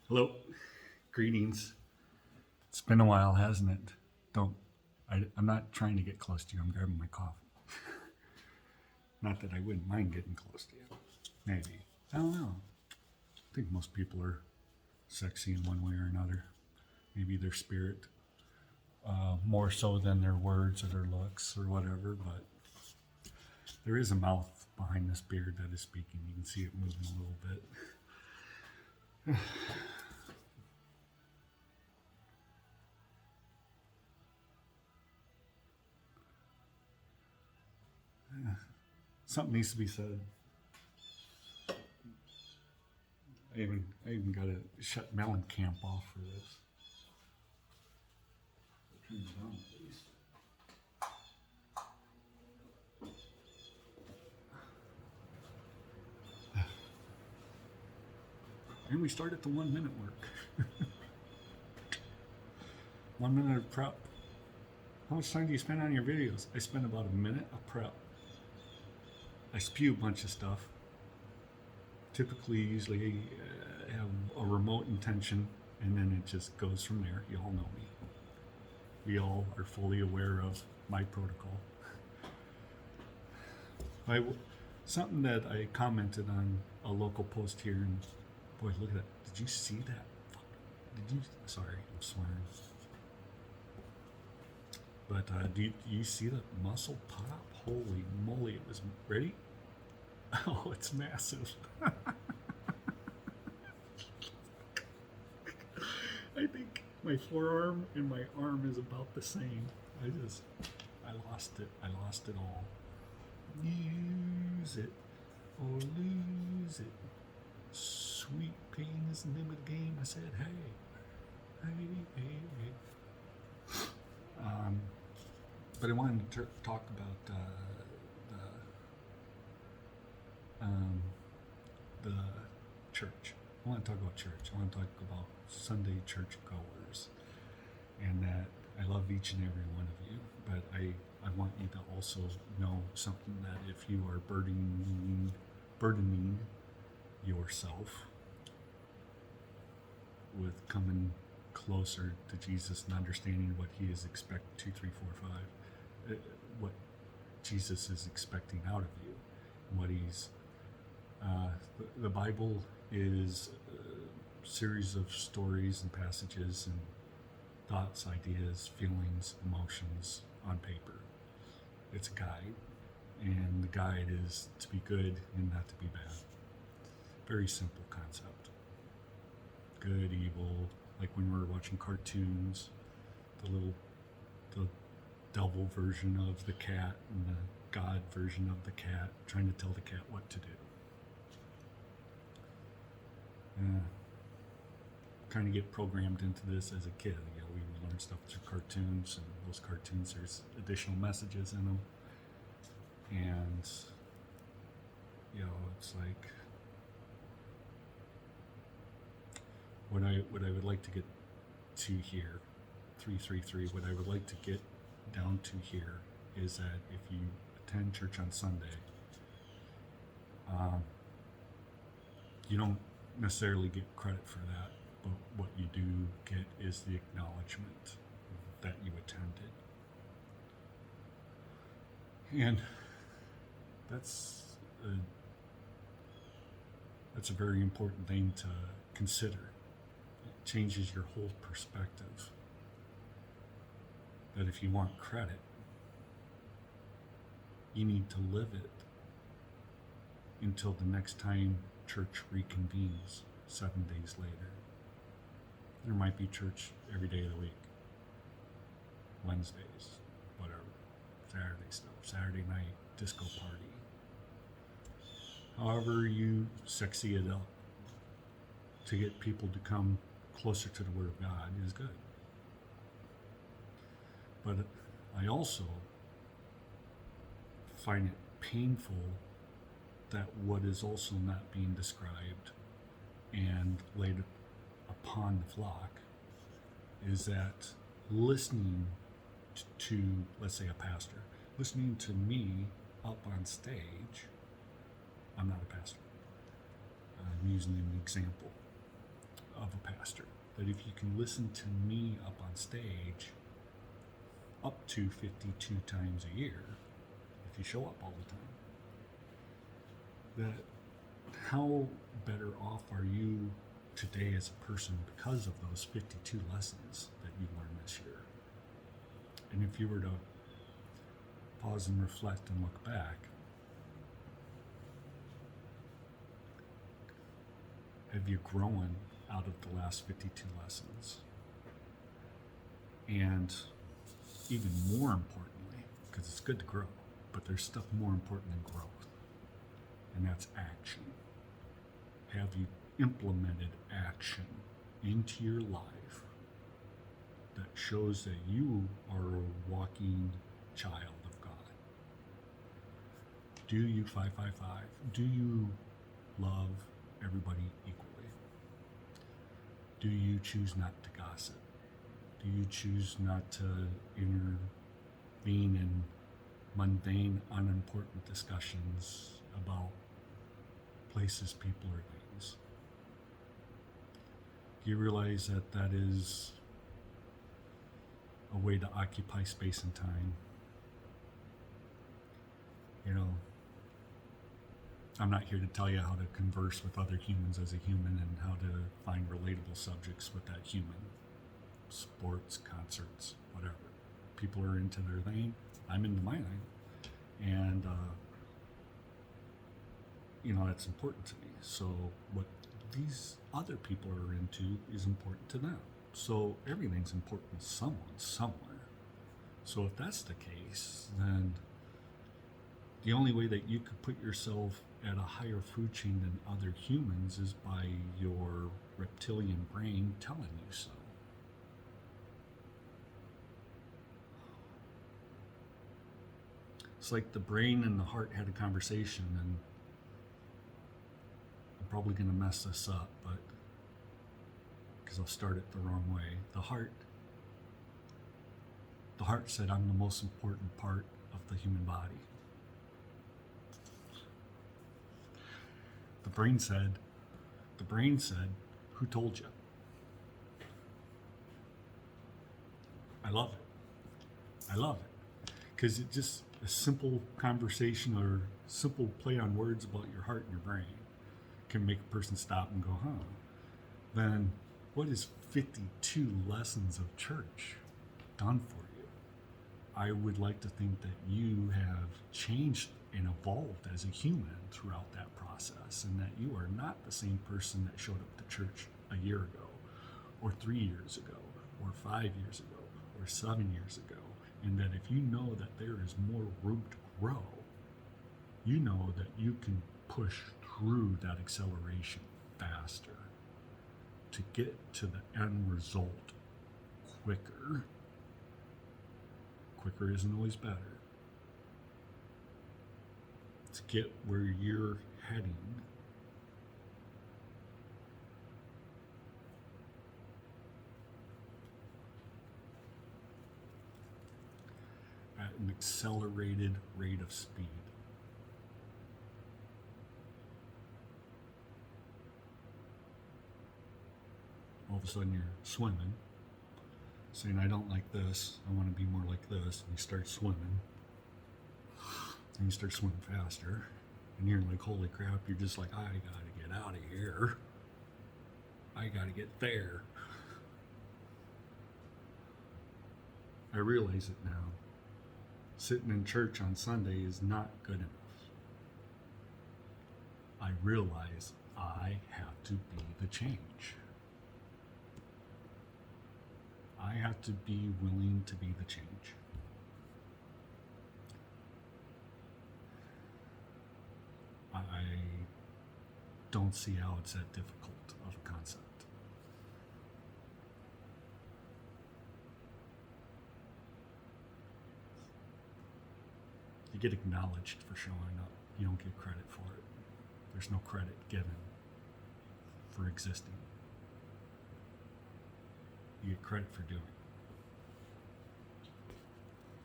Hello, greetings. It's been a while, hasn't it? I'm not trying to get close to you. I'm grabbing my coffee. Not that I wouldn't mind getting close to you. Maybe. I don't know. I think most people are sexy in one way or another. Maybe their spirit, more so than their words or their looks or whatever, but there is a mouth behind this beard that is speaking. You can see it moving a little bit. Something needs to be said. I even got to shut Melon Camp off for this. Turn it down, please. And we start at the 1 minute mark. 1 minute of prep. How much time do you spend on your videos? I spend about a minute of prep. I spew a bunch of stuff. Usually have a remote intention, and then it just goes from there. You all know me. We all are fully aware of my protocol. Something that I commented on a local post here, and boy, look at that. Did you see that? Sorry, I'm swearing. But do you see the muscle pop? Holy moly, it was ready? Oh, it's massive. I think my forearm and my arm is about the same. I lost it. I lost it all. Use it or lose it. Sweet pain is the name of the game. I said, hey. But I wanted to talk about the church. I want to talk about church. I want to talk about Sunday church goers, and that I love each and every one of you. But I want you to also know something, that if you are burdening yourself with coming closer to Jesus and understanding what He is expecting, 2, 3, 4, 5, what Jesus is expecting out of you, what He's the Bible is a series of stories and passages and thoughts, ideas, feelings, emotions on paper. It's a guide, and the guide is to be good and not to be bad. Very simple concept. Good, evil, like when we're watching cartoons, the devil version of the cat and the God version of the cat trying to tell the cat what to do. Kind of get programmed into this as a kid. We learn stuff through cartoons, and those cartoons, there's additional messages in them, and it's like what I would like to get to here, 333. What I would like to get down to here is that if you attend church on Sunday, you don't necessarily get credit for that, but what you do get is the acknowledgement that you attended. And that's a very important thing to consider. It changes your whole perspective. That if you want credit, you need to live it until the next time church reconvenes 7 days later. There might be church every day of the week. Wednesdays, whatever. Saturday stuff. Saturday night, disco party. However you sexy it up to get people to come closer to the Word of God is good. But I also find it painful that what is also not being described and laid upon the flock is that listening to, let's say, a pastor, listening to me up on stage. I'm not a pastor. I'm using an example. of a pastor. That if you can listen to me up on stage up to 52 times a year, if you show up all the time, that how better off are you today as a person because of those 52 lessons that you learned this year? And if you were to pause and reflect and look back, have you grown out of the last 52 lessons? And even more importantly, because it's good to grow, but there's stuff more important than growth, and that's action. Have you implemented action into your life that shows that you are a walking child of God? Do you 555? Do you love everybody equally? Do you choose not to gossip? Do you choose not to intervene in mundane, unimportant discussions about places, people, or things? Do you realize that that is a way to occupy space and time? You know, I'm not here to tell you how to converse with other humans as a human and how to find relatable subjects with that human. Sports, concerts, whatever. People are into their lane. I'm into my lane. And, you know, that's important to me. So what these other people are into is important to them. So everything's important to someone, somewhere. So if that's the case, then the only way that you could put yourself at a higher food chain than other humans is by your reptilian brain telling you so. It's like the brain and the heart had a conversation, and I'm probably going to mess this up, but because I'll start it the wrong way. The heart said, I'm the most important part of the human body. The brain said, who told you? I love it. Because it just, a simple conversation or simple play on words about your heart and your brain can make a person stop and go, huh? Then what is 52 lessons of church done for you? I would like to think that you have changed and evolved as a human throughout that process, and that you are not the same person that showed up to church a year ago, or 3 years ago, or 5 years ago, or 7 years ago, and that if you know that there is more room to grow, you know that you can push through that acceleration faster to get to the end result quicker. Quicker isn't always better. To get where you're heading, at an accelerated rate of speed. All of a sudden you're swimming, saying, I don't like this, I want to be more like this, and you start swimming. And you start swimming faster, and you're like, holy crap, you're just like, I gotta get out of here. I gotta get there. I realize it now. Sitting in church on Sunday is not good enough. I realize I have to be the change. I have to be willing to be the change. I don't see how it's that difficult of a concept. You get acknowledged for showing up. You don't get credit for it. There's no credit given for existing. You get credit for doing.